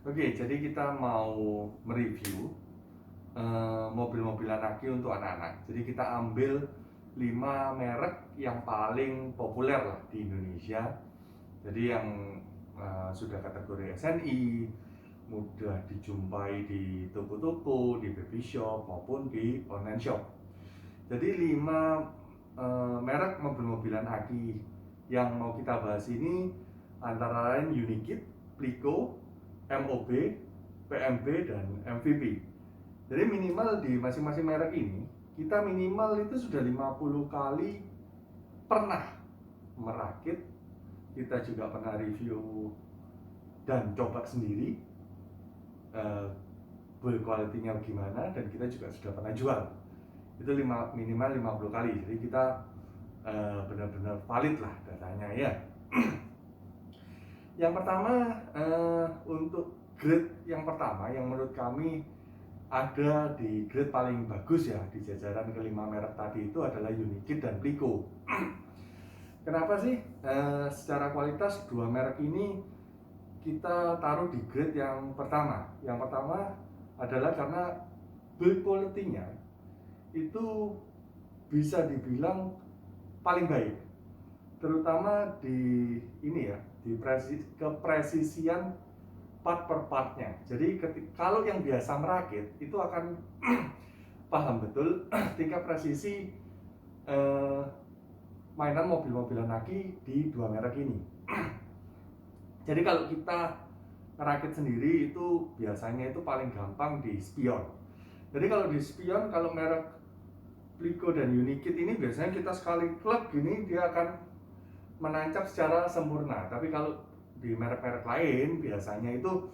Oke, jadi kita mau mereview mobil-mobilan aki untuk anak-anak. Jadi kita ambil 5 merek yang paling populer lah di Indonesia. Jadi yang sudah kategori SNI, mudah dijumpai di toko-toko, di baby shop maupun di online shop. Jadi 5 merek mobil-mobilan aki yang mau kita bahas ini antara lain Unikit, Pliko, MOB, PMB, dan MVP. Jadi minimal di masing-masing merek ini kita minimal itu sudah 50 kali pernah merakit. Kita juga pernah review dan coba sendiri build quality-nya gimana, dan kita juga sudah pernah jual. Itu minimal 50 kali. Jadi kita benar-benar valid lah datanya ya. Yang pertama, untuk grade yang pertama yang menurut kami ada di grade paling bagus ya di jajaran kelima merek tadi itu adalah Unikit dan Pliko. Kenapa sih secara kualitas dua merek ini kita taruh di grade yang pertama? Yang pertama adalah karena build quality-nya itu bisa dibilang paling baik, terutama di ini ya, di kepresisian part per partnya. Jadi kalau yang biasa merakit itu akan paham betul tingkat presisi mainan mobil-mobilan aki di dua merek ini. Jadi kalau kita merakit sendiri itu biasanya itu paling gampang di spion. Jadi kalau di spion, kalau merek Pliko dan Unikit ini biasanya kita sekali klik gini dia akan menancap secara sempurna. Tapi kalau di merek-merek lain biasanya itu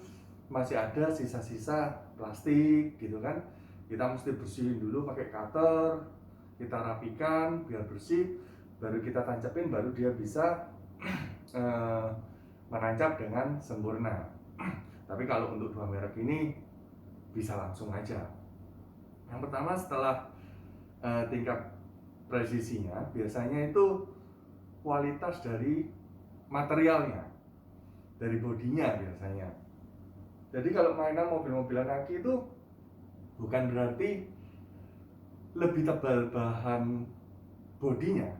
masih ada sisa-sisa plastik gitu kan. Kita mesti bersihin dulu pakai cutter, kita rapikan biar bersih, baru kita tancapin, baru dia bisa menancap dengan sempurna. Tapi kalau untuk dua merek ini bisa langsung aja. Yang pertama, setelah tingkat presisinya, biasanya itu kualitas dari materialnya, dari bodinya biasanya. Jadi kalau mainan mobil-mobilan aki itu bukan berarti lebih tebal bahan bodinya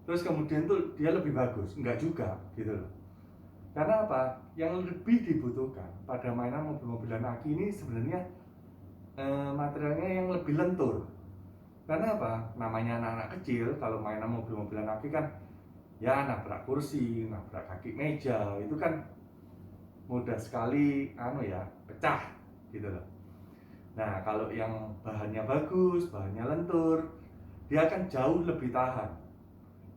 terus kemudian tuh dia lebih bagus, enggak juga gitu loh. Karena apa? Yang lebih dibutuhkan pada mainan mobil-mobilan aki ini sebenarnya materialnya yang lebih lentur. Karena apa? Namanya anak-anak kecil kalau mainan mobil-mobilan aki kan ya nabrak kursi, nabrak kaki meja, itu kan mudah sekali pecah gitu loh. Nah, kalau yang bahannya bagus, bahannya lentur, dia akan jauh lebih tahan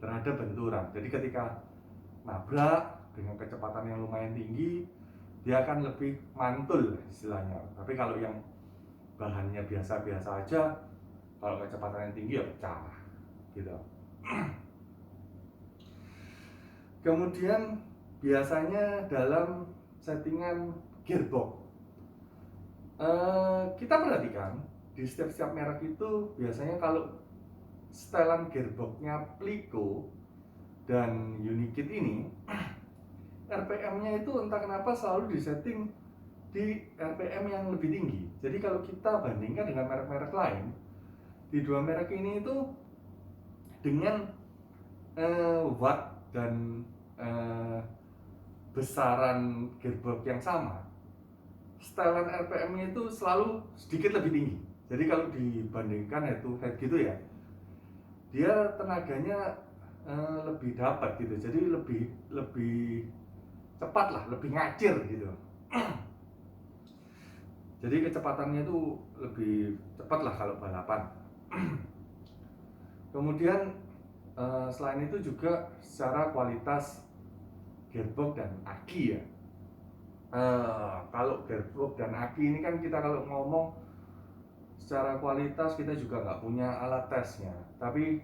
terhadap benturan. Jadi ketika nabrak dengan kecepatan yang lumayan tinggi, dia akan lebih mantul istilahnya. Tapi kalau yang bahannya biasa-biasa aja, kalau kecepatan yang tinggi ya pecah gitu. Kemudian biasanya dalam settingan gearbox, kita perhatikan di setiap merek itu biasanya kalau setelan gearboxnya Pliko dan Unikit ini, RPM-nya itu entah kenapa selalu disetting di RPM yang lebih tinggi. Jadi kalau kita bandingkan dengan merek-merek lain, di dua merek ini itu dengan watt dan besaran gearbox yang sama, setelan RPM-nya itu selalu sedikit lebih tinggi. Jadi kalau dibandingkan head to head gitu ya, dia tenaganya lebih dapat gitu. Jadi lebih cepat lah, lebih ngacir gitu. Jadi kecepatannya itu lebih cepat lah kalau balapan. Kemudian selain itu juga secara kualitas gearbox dan aki ya. Kalau gearbox dan aki ini kan kita kalau ngomong secara kualitas kita juga nggak punya alat tesnya. Tapi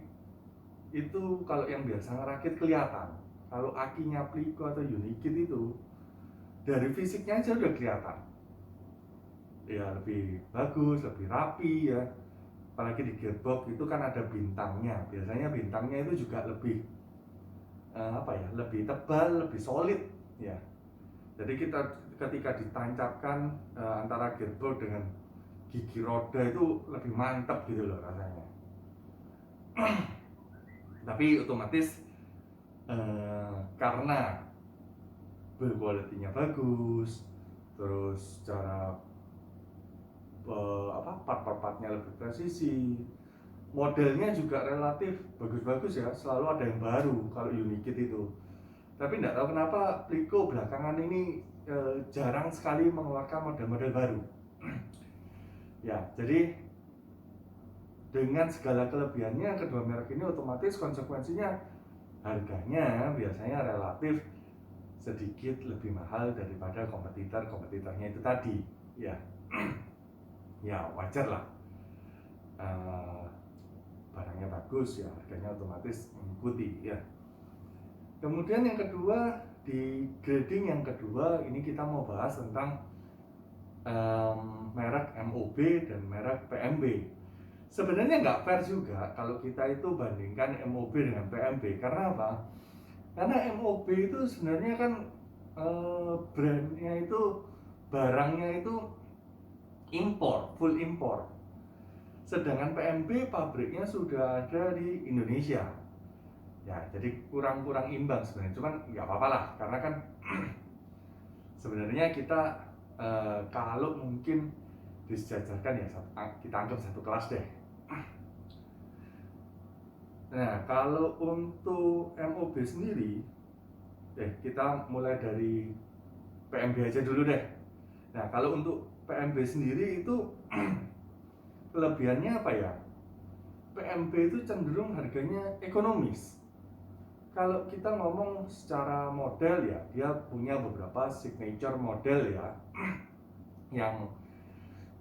itu kalau yang biasa ngerakit kelihatan. Kalau akinya Pliko atau Unikit itu dari fisiknya aja udah kelihatan. Ya lebih bagus, lebih rapi ya. Apalagi di gearbox itu kan ada bintangnya. Biasanya bintangnya itu juga lebih lebih tebal, lebih solid ya. Jadi ketika ditancapkan antara gearbox dengan gigi roda itu lebih mantap gitu loh rasanya. Tapi otomatis karena build quality-nya bagus, terus cara part-partnya lebih presisi, modelnya juga relatif bagus-bagus ya, selalu ada yang baru kalau Unikit itu. Tapi nggak tahu kenapa Pliko belakangan ini jarang sekali mengeluarkan model-model baru. Ya, jadi dengan segala kelebihannya kedua merek ini otomatis konsekuensinya harganya biasanya relatif sedikit lebih mahal daripada kompetitornya itu tadi. Ya, ya wajar lah. Barangnya bagus ya harganya otomatis mengikuti ya. Kemudian yang kedua, di grading yang kedua ini kita mau bahas tentang merek MOB dan merek PMB. Sebenarnya nggak fair juga kalau kita itu bandingkan MOB dengan PMB. Karena apa? Karena MOB itu sebenarnya kan brandnya itu, barangnya itu impor, full impor. Sedangkan PMB pabriknya sudah ada di Indonesia. Ya, jadi kurang imbang sebenarnya. Cuman nggak apa-apa lah, karena kan sebenarnya kita kalau mungkin disejajarkan ya kita anggap satu kelas deh. Nah, kalau untuk MOB sendiri, kita mulai dari PMB aja dulu deh. Nah, kalau untuk PMB sendiri itu kelebihannya apa ya? PMB itu cenderung harganya ekonomis. Kalau kita ngomong secara model ya, dia punya beberapa signature model ya yang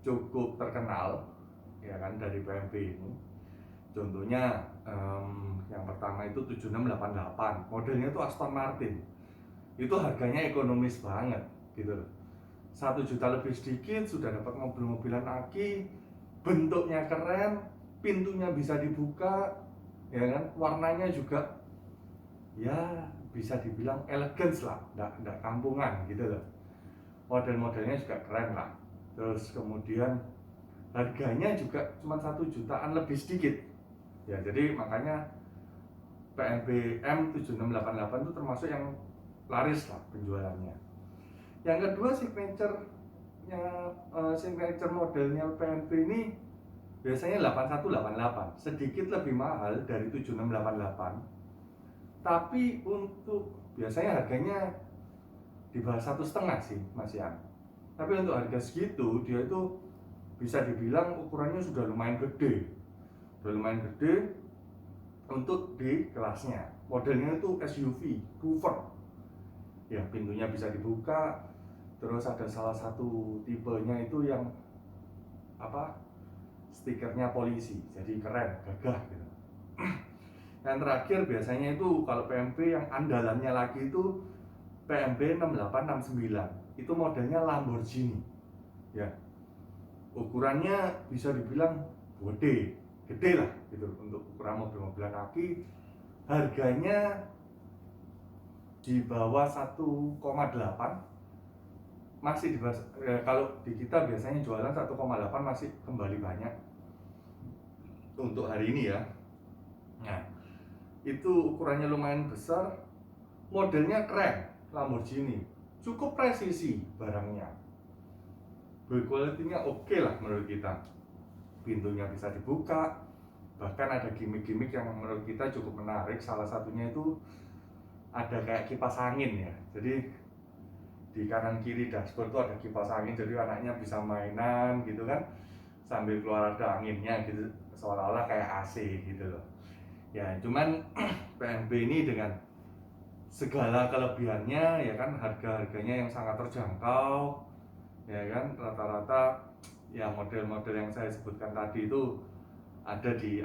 cukup terkenal ya kan dari PMB ini. Contohnya yang pertama itu 7688, modelnya itu Aston Martin. Itu harganya ekonomis banget gitu loh. 1 juta lebih sedikit sudah dapat mobil-mobilan aki, bentuknya keren, pintunya bisa dibuka, ya kan, warnanya juga ya bisa dibilang elegans lah, enggak kampungan gitu loh. Model-modelnya juga keren lah. Terus kemudian harganya juga cuma 1 jutaan lebih sedikit. Ya, jadi makanya PMB M7688 itu termasuk yang laris lah penjualannya. Yang kedua, signature modelnya PMB ini biasanya 8188, sedikit lebih mahal dari 7688. Tapi untuk biasanya harganya di bawah 1,5 sih Mas Yan. Tapi untuk harga segitu dia itu bisa dibilang ukurannya sudah lumayan gede. Untuk di kelasnya. Modelnya itu SUV, roofer. Ya, pintunya bisa dibuka. Terus ada salah satu tipenya itu yang stikernya polisi, jadi keren, gagah gitu. Yang terakhir biasanya itu kalau PMB yang andalannya lagi itu PMB 6869. Itu modelnya Lamborghini. Ya. Ukurannya bisa dibilang gede lah gitu untuk ukuran mobil-mobilan kaki. Harganya di bawah 1,8, masih di bawah, kalau di kita biasanya jualan 1,8 masih kembali banyak untuk hari ini ya. Nah, itu ukurannya lumayan besar, modelnya keren, Lamborghini, cukup presisi barangnya, build quality-nya oke lah menurut kita. Pintunya bisa dibuka, bahkan ada gimmick-gimmick yang menurut kita cukup menarik. Salah satunya itu ada kayak kipas angin ya, jadi di kanan kiri dashboard itu ada kipas angin, jadi anaknya bisa mainan gitu kan sambil keluar ada anginnya gitu, seolah-olah kayak AC gitu loh ya. Cuman PMB ini dengan segala kelebihannya ya kan, harga-harganya yang sangat terjangkau ya kan, rata-rata ya model-model yang saya sebutkan tadi itu ada di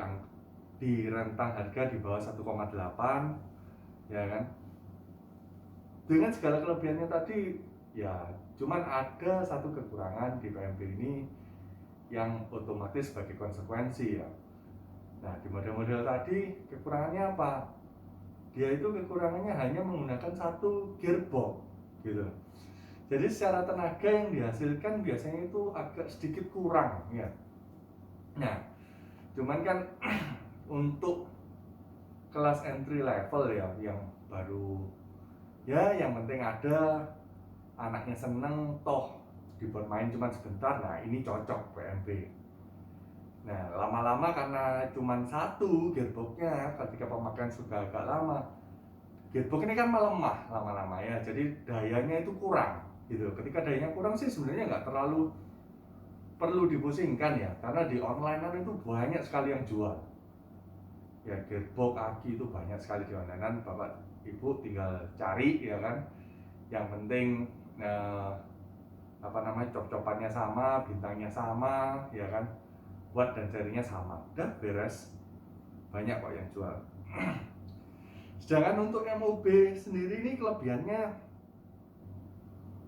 rentang harga di bawah 1,8 ya kan. Dengan segala kelebihannya tadi ya, cuman ada satu kekurangan di PMB ini yang otomatis sebagai konsekuensi ya. Nah, di model-model tadi kekurangannya apa? Dia itu kekurangannya hanya menggunakan satu gearbox gitu. Jadi secara tenaga yang dihasilkan biasanya itu agak sedikit kurang ya. Nah, cuman kan untuk kelas entry level ya yang baru ya yang penting ada anaknya seneng toh dibuat main cuma sebentar, nah ini cocok PMB. Nah lama-lama karena cuma satu gearboxnya, ketika pemakaian sudah agak lama, gearbox ini kan melemah lama-lama ya, jadi dayanya itu kurang gitu. Ketika dayanya kurang sih sebenarnya nggak terlalu perlu dipusingkan ya, karena di online itu banyak sekali yang jual ya, gearbox aki itu banyak sekali di online, bapak ibu tinggal cari ya kan. Yang penting cop-copannya sama, bintangnya sama ya kan, watt dan serinya sama, udah beres, banyak kok yang jual. Sedangkan untuk MOB sendiri ini kelebihannya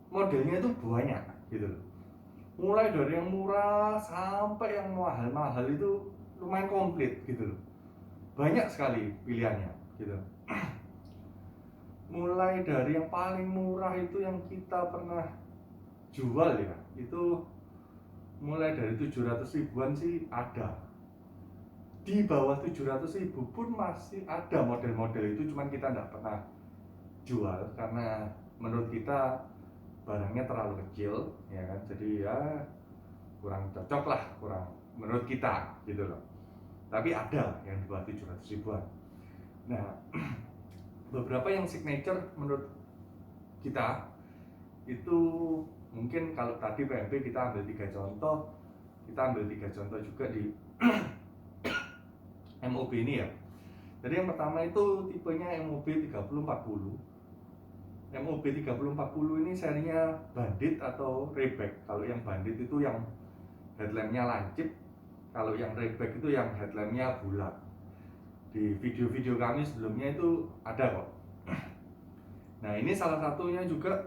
modelnya itu banyak gitu loh, mulai dari yang murah sampai yang mahal-mahal itu lumayan komplit gitu loh, banyak sekali pilihannya gitu. Mulai dari yang paling murah itu yang kita pernah jual ya, itu mulai dari 700 ribuan sih ada, di bawah 700 ribu pun masih ada model-model itu, cuman kita nggak pernah jual karena menurut kita barangnya terlalu kecil ya kan, jadi ya kurang cocok lah, kurang menurut kita gitu loh. Tapi ada yang di bawah 700 ribuan. Nah beberapa yang signature menurut kita itu, mungkin kalau tadi PMB kita ambil 3 contoh, kita ambil 3 contoh juga di MOB ini ya. Jadi yang pertama itu tipenya MOB 3040. MOB 3040 ini serinya Bandit atau Rayback. Kalau yang Bandit itu yang headlampnya lancip, kalau yang Rayback itu yang headlampnya bulat. Di video-video kami sebelumnya itu ada kok. Nah ini salah satunya juga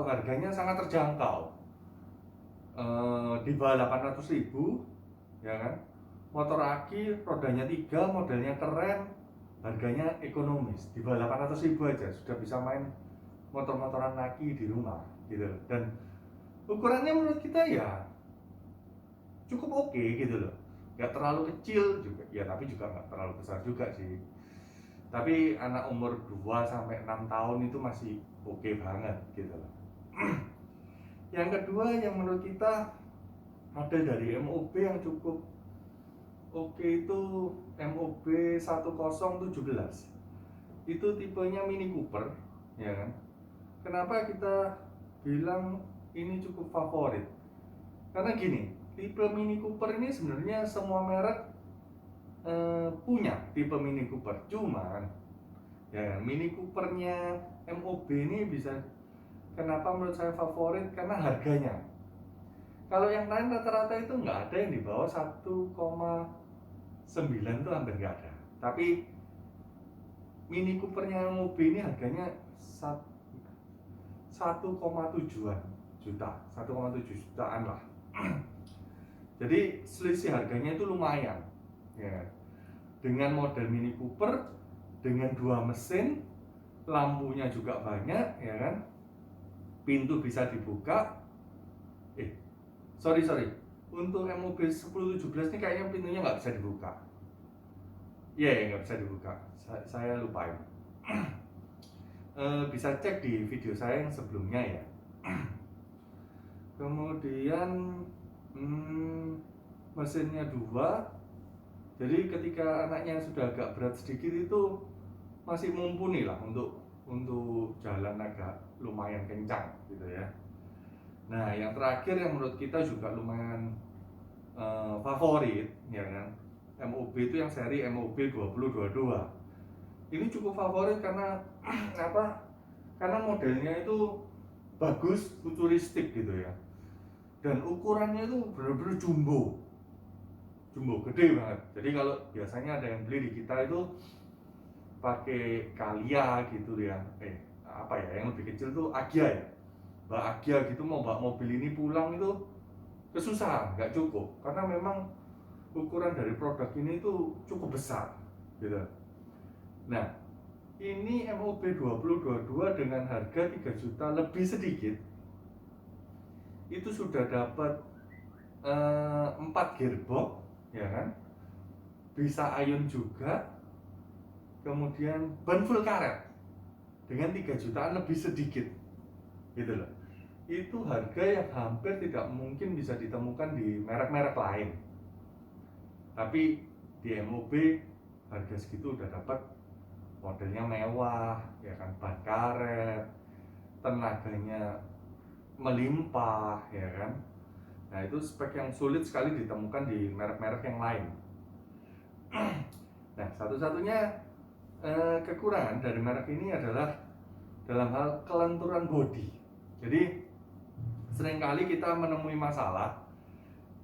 harganya sangat terjangkau, di bawah 800 ribu ya kan. Motor aki, rodanya 3, modelnya keren, harganya ekonomis, di bawah 800 ribu aja sudah bisa main motor-motoran aki di rumah gitu. Dan ukurannya menurut kita ya cukup oke gitu loh, nggak terlalu kecil juga ya, tapi juga nggak terlalu besar juga sih. Tapi anak umur 2-6 tahun itu masih oke banget gitu loh. Yang kedua yang menurut kita model dari MOB yang cukup oke itu MOB 1017. Itu tipenya Mini Cooper ya kan. Kenapa kita bilang ini cukup favorit? Karena gini, tipe Mini Cooper ini sebenarnya semua merek punya tipe Mini Cooper, cuman ya Mini Coopernya MOB ini bisa, kenapa menurut saya favorit, karena harganya. Kalau yang lain rata-rata itu nggak ada yang di bawah 1,9 tuh hampir nggak ada. Tapi Mini Coopernya MOB ini harganya 1,7 juta, 1,7 jutaan lah. Jadi selisih harganya itu lumayan ya. Dengan model Mini Cooper, dengan 2 mesin, lampunya juga banyak ya kan, pintu bisa dibuka. Sorry untuk MOB 1017 ini kayaknya pintunya nggak bisa dibuka. Iya, nggak bisa dibuka, saya lupain. Bisa cek di video saya yang sebelumnya ya. Kemudian mesinnya 2, jadi ketika anaknya sudah agak berat sedikit itu masih mumpuni lah untuk jalan agak lumayan kencang gitu ya. Nah yang terakhir yang menurut kita juga lumayan favorit ya kan, MOB itu yang seri MOB 2022. Ini cukup favorit karena apa? Karena modelnya itu bagus, futuristik gitu ya. Dan ukurannya itu benar-benar jumbo, gede banget. Jadi kalau biasanya ada yang beli di kita itu pakai Kalia gitu ya, yang lebih kecil tuh Agya ya, Mbak Agya gitu, mau bawa mobil ini pulang itu kesusahan, nggak cukup, karena memang ukuran dari produk ini itu cukup besar gitu. Nah ini MOB 2022 dengan harga 3 juta lebih sedikit itu sudah dapat 4 gearbox, ya kan, bisa ayun juga, kemudian ban full karet dengan 3 jutaan lebih sedikit gitu loh. Itu harga yang hampir tidak mungkin bisa ditemukan di merek-merek lain. Tapi di MOB harga segitu udah dapat modelnya mewah, ya kan, ban karet, tenaganya melimpah, ya kan. Nah, itu spek yang sulit sekali ditemukan di merek-merek yang lain. Nah, satu-satunya kekurangan dari merek ini adalah dalam hal kelenturan bodi. Jadi seringkali kita menemui masalah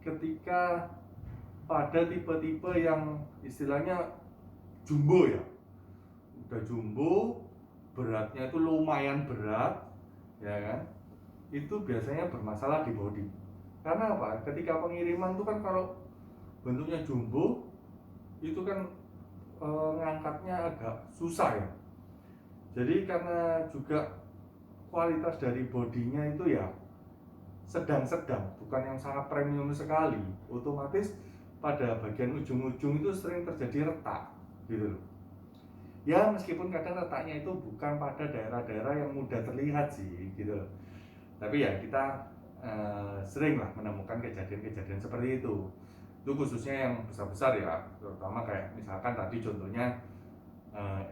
ketika pada tipe-tipe yang istilahnya jumbo, ya, udah jumbo, beratnya itu lumayan berat, ya kan, itu biasanya bermasalah di bodi. Karena apa? Ketika pengiriman itu kan kalau bentuknya jumbo itu kan ngangkatnya agak susah, ya. Jadi karena juga kualitas dari bodinya itu ya sedang-sedang, bukan yang sangat premium sekali, otomatis pada bagian ujung-ujung itu sering terjadi retak gitu loh. Ya meskipun kadang retaknya itu bukan pada daerah-daerah yang mudah terlihat sih gitu loh. Tapi ya kita sering lah menemukan kejadian-kejadian seperti itu. Itu khususnya yang besar-besar ya, terutama kayak misalkan tadi contohnya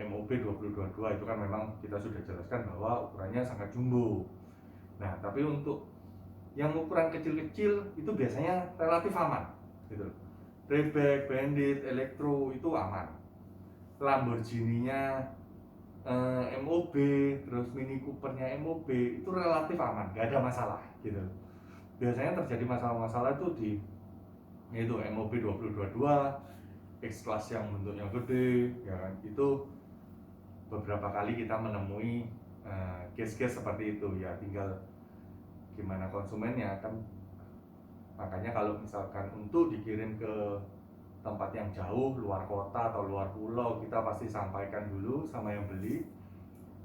MOB 2022 itu kan memang kita sudah jelaskan bahwa ukurannya sangat jumbo. Nah, tapi untuk yang ukuran kecil-kecil itu biasanya relatif aman gitu. Rebag, Bandit, Electro itu aman. Lamborghini-nya MOB, terus Mini Cooper-nya MOB itu relatif aman, gak ada masalah gitu. Biasanya terjadi masalah-masalah itu di yaitu MOB 2022, X-Class yang bentuknya gede, ya kan, itu beberapa kali kita menemui case-case seperti itu, ya tinggal gimana konsumennya kan. Makanya kalau misalkan untuk dikirim ke tempat yang jauh, luar kota atau luar pulau, kita pasti sampaikan dulu sama yang beli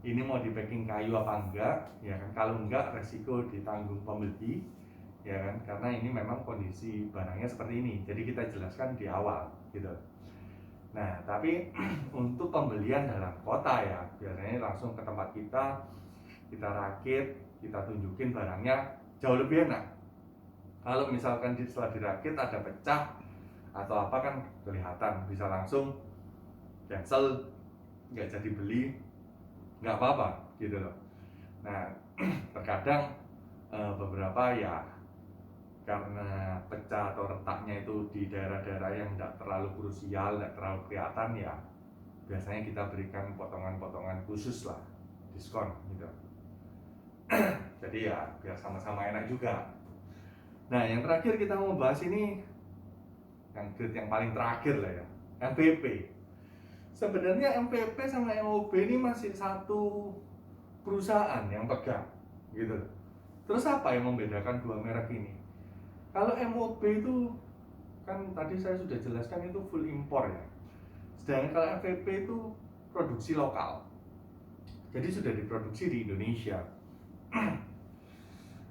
ini mau di packing kayu apa enggak, ya kan. Kalau enggak, resiko ditanggung pembeli, ya kan, karena ini memang kondisi barangnya seperti ini, jadi kita jelaskan di awal gitu. Nah, tapi untuk pembelian dalam kota ya biasanya langsung ke tempat kita rakit, kita tunjukin barangnya, jauh lebih enak. Kalau misalkan setelah dirakit ada pecah atau apa kan kelihatan, bisa langsung cancel, nggak jadi beli, nggak apa-apa gitu loh. Nah, terkadang beberapa ya karena pecah atau retaknya itu di daerah-daerah yang tidak terlalu krusial, tidak terlalu kelihatan, ya biasanya kita berikan potongan-potongan khusus lah, diskon gitu. Jadi ya biar sama-sama enak juga. Nah, yang terakhir kita mau bahas ini yang grade yang paling terakhir lah ya, MVP. Sebenarnya MVP sama MOB ini masih satu perusahaan yang pegang gitu. Terus apa yang membedakan dua merek ini? Kalau MOB itu kan tadi saya sudah jelaskan itu full impor ya. Sedangkan kalau MVP itu produksi lokal. Jadi sudah diproduksi di Indonesia.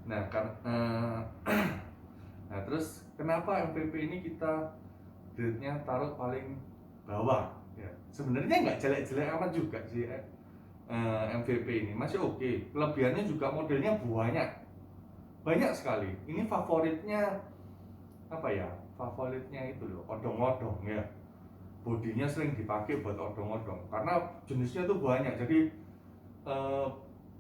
Nah, nah terus kenapa MVP ini kita grade-nya taruh paling bawah? Ya, sebenarnya nggak jelek-jelek amat juga sih. MVP ini masih oke. Kelebihannya juga modelnya banyak sekali. Ini favoritnya apa ya? Favoritnya itu loh, odong-odong ya. Bodinya sering dipakai buat odong-odong karena jenisnya tuh banyak. Jadi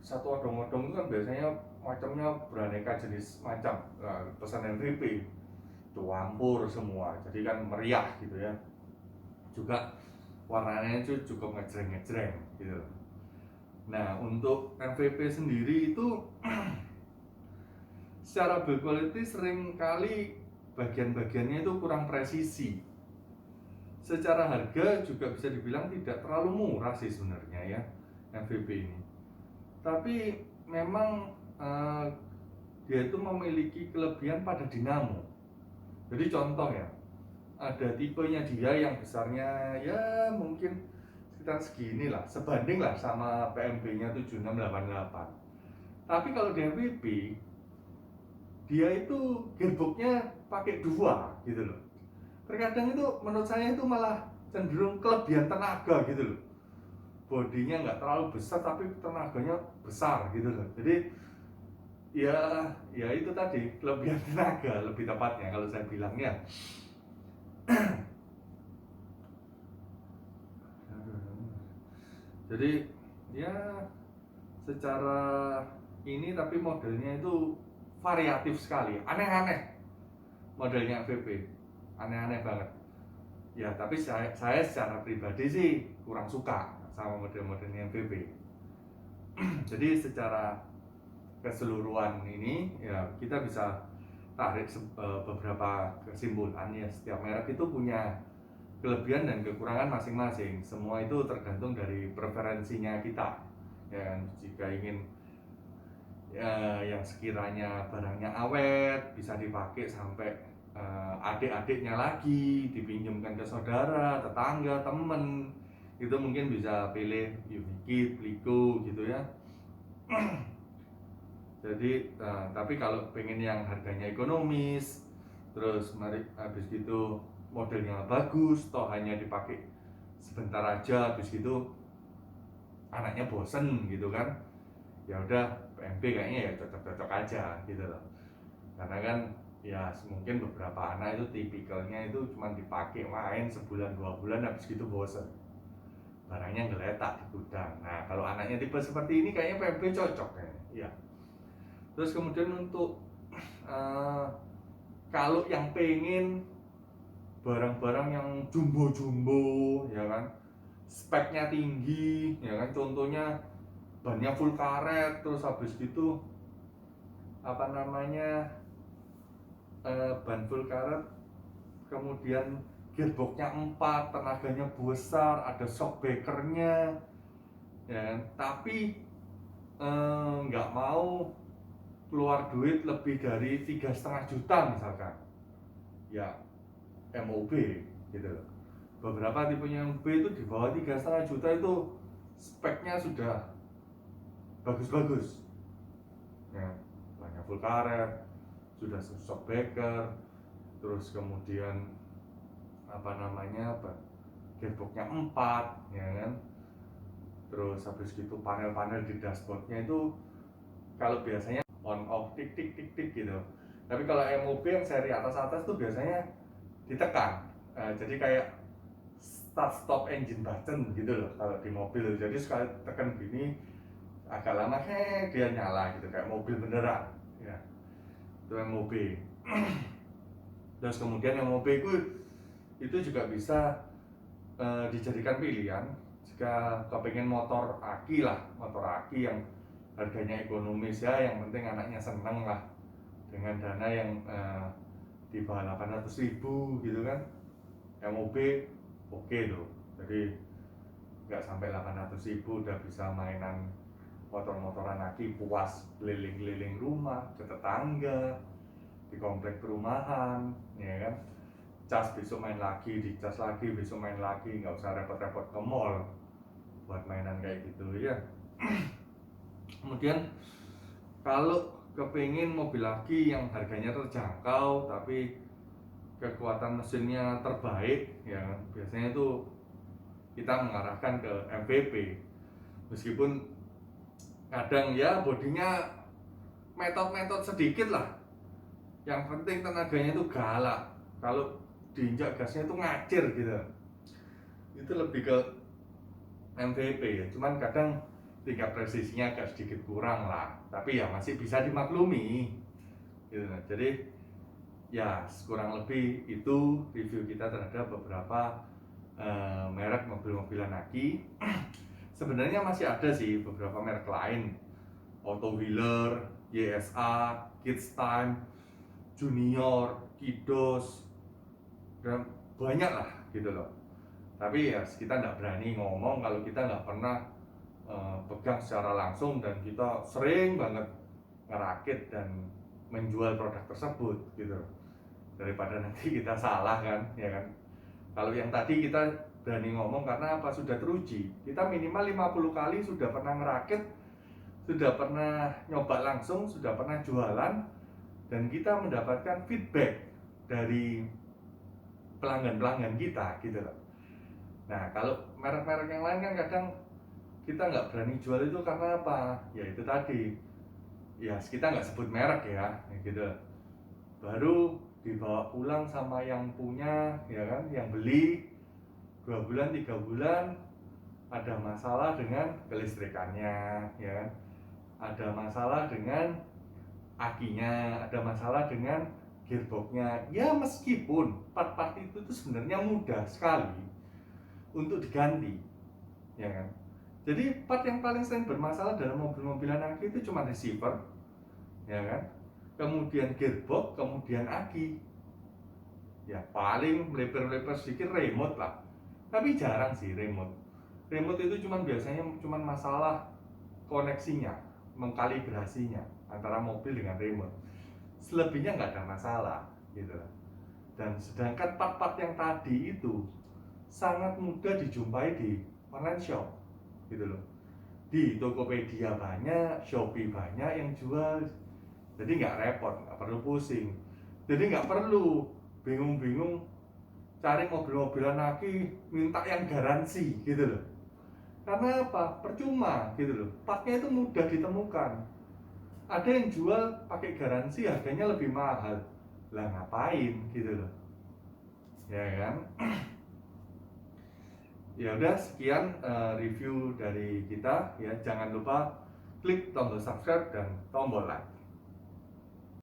satu odong-odong itu kan biasanya macamnya beraneka jenis macam. Pesan MVP itu campur semua, jadi kan meriah gitu ya. Juga warnanya itu cukup ngejreng-ngejreng gitu. Nah, untuk MVP sendiri itu secara build quality sering kali bagian-bagiannya itu kurang presisi. Secara harga juga bisa dibilang tidak terlalu murah sih sebenarnya ya MVP ini. Tapi memang dia itu memiliki kelebihan pada dinamo. Jadi contoh ya, ada tipenya dia yang besarnya ya mungkin sekitar segini lah, sebanding lah sama PMB-nya 7688. Tapi kalau di MPV dia itu gearboxnya pakai 2 gitu loh. Terkadang itu menurut saya itu malah cenderung kelebihan tenaga gitu loh. Bodinya nggak terlalu besar tapi tenaganya besar gitu loh. Jadi ya itu tadi kelebihan tenaga lebih tepatnya kalau saya bilangnya. Jadi ya secara ini tapi modelnya itu variatif sekali, aneh-aneh modelnya MPV, aneh-aneh banget. Ya tapi saya secara pribadi sih kurang suka sama model-modelnya MPV. Jadi secara keseluruhan ini ya kita bisa tarik beberapa kesimpulan ya, setiap merek itu punya kelebihan dan kekurangan masing-masing. Semua itu tergantung dari preferensinya kita. Ya, jika ingin yang sekiranya barangnya awet bisa dipakai sampai adik-adiknya lagi, dipinjamkan ke saudara, tetangga, temen, itu mungkin bisa pilih Unikit, Plico gitu ya. Jadi tapi kalau pengen yang harganya ekonomis, terus habis gitu modelnya bagus, toh hanya dipakai sebentar aja, habis gitu anaknya bosen gitu kan, ya udah PMB kayaknya ya cocok-cocok aja gitu loh. Karena kan ya mungkin beberapa anak itu tipikalnya itu cuma dipakai main sebulan 2 bulan habis gitu bosen, barangnya ngeletak di gudang. Nah kalau anaknya tipe seperti ini kayaknya PMB cocok ya. Terus kemudian untuk kalau yang pengen barang-barang yang jumbo-jumbo ya kan, speknya tinggi ya kan, contohnya bannya full karet, terus habis gitu apa namanya ban full karet, kemudian gearboxnya 4, tenaganya besar, ada shock breakernya ya kan? Tapi nggak mau keluar duit lebih dari 3,5 juta misalkan ya, MOB gitu loh. Beberapa tipenya MOB itu di bawah 3,5 juta itu speknya sudah bagus-bagus ya, banyak full karet, sudah shock breaker, terus kemudian apa namanya gearboxnya 4 ya kan, terus habis gitu panel-panel di dashboardnya itu kalau biasanya on off tik tik tik tik gitu, tapi kalau MOB yang seri atas tuh biasanya ditekan, jadi kayak start stop engine button gitu loh kalau di mobil. Jadi sekali tekan gini agak lama dia nyala gitu kayak mobil beneran ya, itu MOB. Terus kemudian MOB itu juga bisa dijadikan pilihan jika kepengen motor aki lah, motor aki yang harganya ekonomis ya, yang penting anaknya seneng lah dengan dana yang di bawah 800.000 gitu kan, MOB oke loh. Jadi nggak sampai 800.000 udah bisa mainan motor-motoran aki, puas keliling-keliling rumah, ke tetangga, di komplek perumahan ya kan, cas besok main lagi, dicas lagi, besok main lagi, nggak usah repot-repot ke mall buat mainan kayak gitu ya. Kemudian kalau kepingin mobil lagi yang harganya terjangkau tapi kekuatan mesinnya terbaik ya, biasanya itu kita mengarahkan ke MPV. Meskipun kadang ya bodinya metot-metot sedikit lah, yang penting tenaganya itu galak, kalau diinjak gasnya itu ngacir gitu, itu lebih ke MPV ya. Cuman kadang tingkat presisinya agak sedikit kurang lah, tapi ya masih bisa dimaklumi gitu. Jadi ya kurang lebih itu review kita terhadap beberapa merek mobil-mobilan aki. Sebenarnya masih ada sih beberapa merek lain, Auto Wheeler, YSA, Kids-Time, Junior, Kidos, dan banyak lah gitu loh. Tapi ya kita nggak berani ngomong kalau kita nggak pernah pegang secara langsung dan kita sering banget ngerakit dan menjual produk tersebut gitu, daripada nanti kita salah kan ya kan. Kalau yang tadi kita berani ngomong karena apa? Sudah teruji. Kita minimal 50 kali sudah pernah ngerakit, sudah pernah nyoba langsung, sudah pernah jualan, dan kita mendapatkan feedback dari pelanggan-pelanggan kita gitu loh. Nah, kalau merek-merek yang lain kan kadang kita nggak berani jual itu karena apa? Ya itu tadi, ya kita nggak sebut merek ya gitu. Baru dibawa pulang sama yang punya, ya kan, yang beli 2 bulan 3 bulan ada masalah dengan kelistrikannya, ya kan, ada masalah dengan akinya, ada masalah dengan gearboxnya. Ya meskipun part-part itu tuh sebenarnya mudah sekali untuk diganti, ya kan. Jadi part yang paling sering bermasalah dalam mobil-mobilan aki itu cuma receiver, ya kan, kemudian gearbox, kemudian aki. Ya paling melebar-melebar sedikit remote lah, tapi jarang sih remote. Remote itu biasanya cuma masalah koneksinya, mengkalibrasinya antara mobil dengan remote. Selebihnya nggak ada masalah gitu. Dan sedangkan part-part yang tadi itu sangat mudah dijumpai di online shop gitu loh. Di Tokopedia banyak, Shopee banyak yang jual. Jadi nggak repot, nggak perlu pusing. Jadi nggak perlu bingung-bingung cari mobil-mobilan aki minta yang garansi gitu loh. Karena apa? Percuma gitu loh. Partnya itu mudah ditemukan. Ada yang jual pakai garansi harganya lebih mahal. Lah ngapain gitu loh. Ya kan? Ya udah sekian review dari kita ya. Jangan lupa klik tombol subscribe dan tombol like.